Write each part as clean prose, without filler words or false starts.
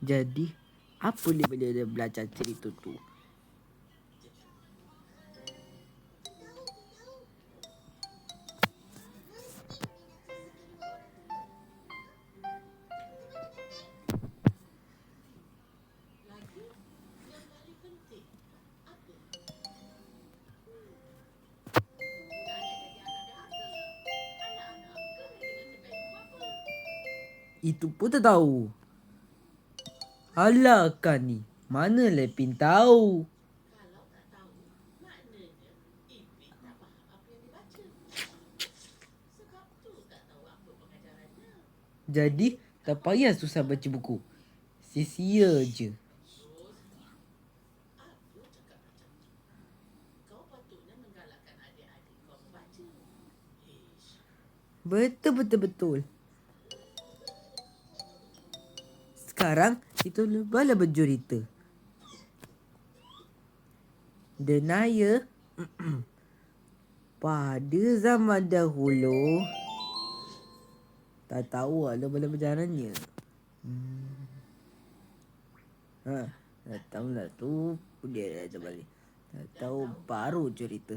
Jadi, apa dia belajar cerita tu? Itu pun tak tahu. Alah kan ni. Mana Lepin tahu? Jadi, tak payah susah baca buku. Sia-sia je. Betul. Sekarang, kita bala bercerita. Denaya. Pada zaman dahulu. Tak tahu lah bala berjalannya. Tak tahu lah tu. Dia dah balik. Tak tahu baru cerita.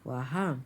Faham?